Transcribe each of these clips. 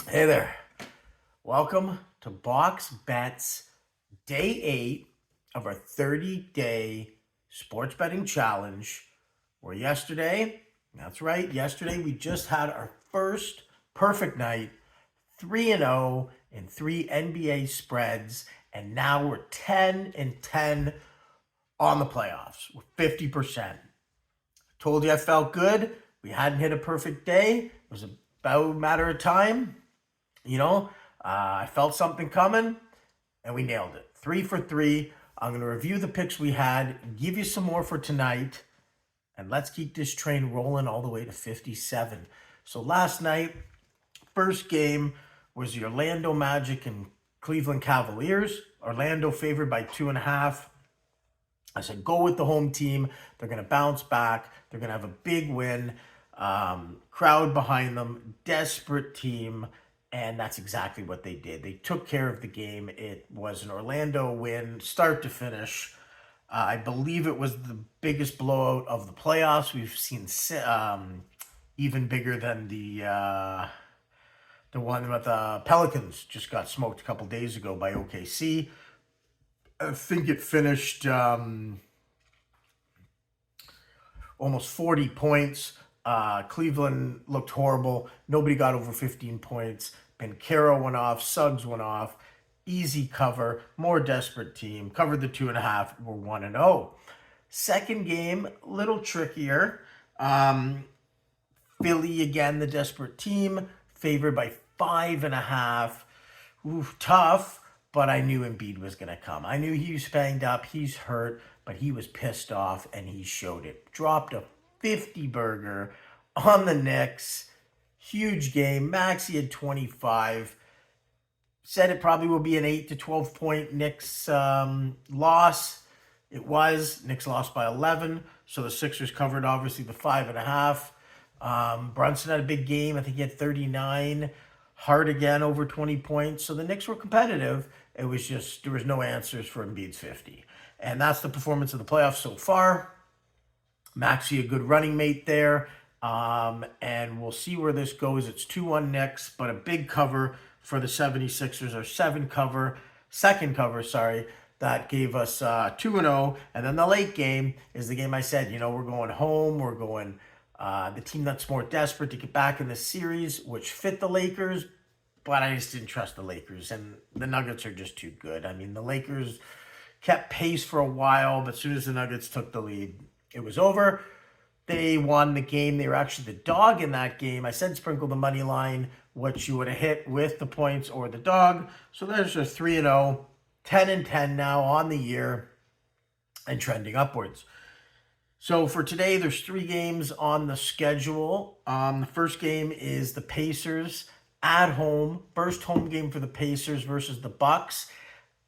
Hey there. Welcome to Box Bets Day 8 of our 30-day sports betting challenge. Where yesterday we just had our first perfect night, 3-0 in 3 NBA spreads, and now we're 10-10 on the playoffs with 50%. Told you I felt good. We hadn't hit a perfect day. It was about a matter of time. I felt something coming, and we nailed it. 3 for 3. I'm going to review the picks we had, give you some more for tonight, and let's keep this train rolling all the way to 57. So last night, first game was the Orlando Magic and Cleveland Cavaliers. Orlando favored by 2.5. I said, go with the home team. They're going to bounce back. They're going to have a big win. Crowd behind them. Desperate team. And that's exactly what they did. They took care of the game. It was an Orlando win, start to finish. I believe it was the biggest blowout of the playoffs. We've seen even bigger than the one with the Pelicans just got smoked a couple days ago by OKC. I think it finished almost 40 points. Cleveland looked horrible. Nobody got over 15 points. Bencaro went off. Suggs went off. Easy cover. More desperate team. Covered the 2.5. We're 1-0. Second game, a little trickier. Philly, again, the desperate team. Favored by 5.5. Tough. But I knew Embiid was going to come. I knew he was banged up. He's hurt. But he was pissed off, and he showed it. Dropped a 50 burger on the Knicks. Huge game. Maxey had 25. Said it probably will be an 8 to 12 point Knicks loss. It was. Knicks lost by 11. So the Sixers covered, obviously, the 5.5. Brunson had a big game. I think he had 39. Hart again over 20 points. So the Knicks were competitive. It was just, there was no answers for Embiid's 50. And that's the performance of the playoffs so far. Maxey, a good running mate there. And we'll see where this goes. It's 2-1 Knicks, but a big cover for the 76ers, or second cover, that gave us 2-0. And then the late game is the game I said, we're going home. We're going the team that's more desperate to get back in the series, which fit the Lakers. But I just didn't trust the Lakers. And the Nuggets are just too good. I mean, the Lakers kept pace for a while, but as soon as the Nuggets took the lead, it was over. They won the game. They were actually the dog in that game. I said sprinkle the money line, what you would have hit with the points or the dog. So there's a 3-0, 10-10 now on the year, and trending upwards. So for today, there's 3 games on the schedule. The first game is the Pacers at home. First home game for the Pacers versus the Bucks.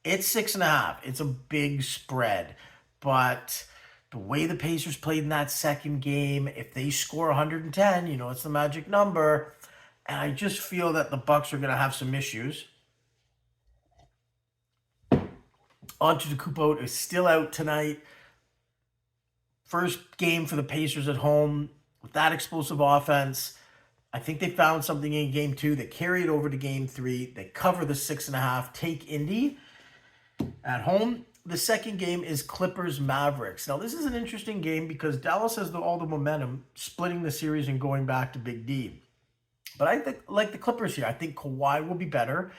It's 6.5. It's a big spread. But the way the Pacers played in that second game, if they score 110, it's the magic number. And I just feel that the Bucks are going to have some issues. Antetokounmpo is still out tonight. First game for the Pacers at home with that explosive offense. I think they found something in game 2. They carry it over to game 3. They cover the 6.5, take Indy at home. The second game is Clippers-Mavericks. Now, this is an interesting game because Dallas has all the momentum, splitting the series and going back to Big D. But I think, like the Clippers here, I think Kawhi will be better.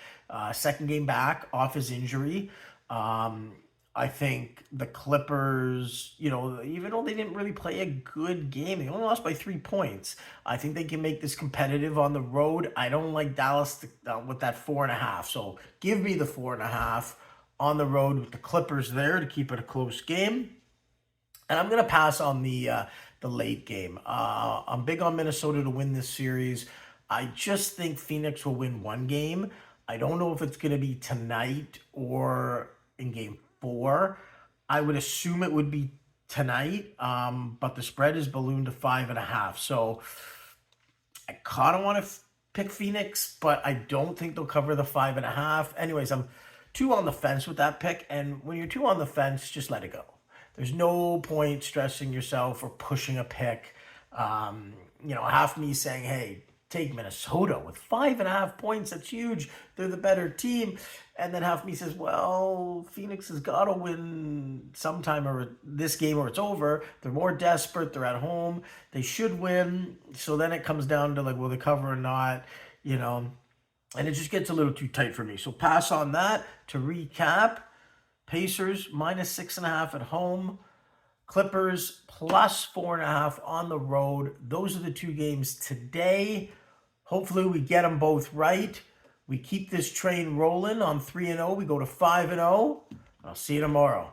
Second game back off his injury. I think the Clippers, even though they didn't really play a good game, they only lost by 3 points. I think they can make this competitive on the road. I don't like Dallas with that 4.5. So give me the 4.5 on the road with the Clippers there to keep it a close game. And I'm going to pass on the late game. I'm big on Minnesota to win this series. I just think Phoenix will win one game. I don't know if it's going to be tonight or in game 4. I would assume it would be tonight, but the spread is ballooned to 5.5. So I kind of want to pick Phoenix, but I don't think they'll cover the 5.5. Anyways, I'm 2 on the fence with that pick, and when you're 2 on the fence, just let it go. There's no point stressing yourself or pushing a pick. Half me saying, hey, take Minnesota with 5.5 points. That's huge. They're the better team. And then half me says, well, Phoenix has got to win sometime or this game or it's over. They're more desperate. They're at home. They should win. So then it comes down to like, will they cover or not? You know, and it just gets a little too tight for me. So pass on that. To recap, Pacers -6.5 at home. Clippers +4.5 on the road. Those are the two games today. Hopefully we get them both right. We keep this train rolling on 3-0. We go to 5-0. I'll see you tomorrow.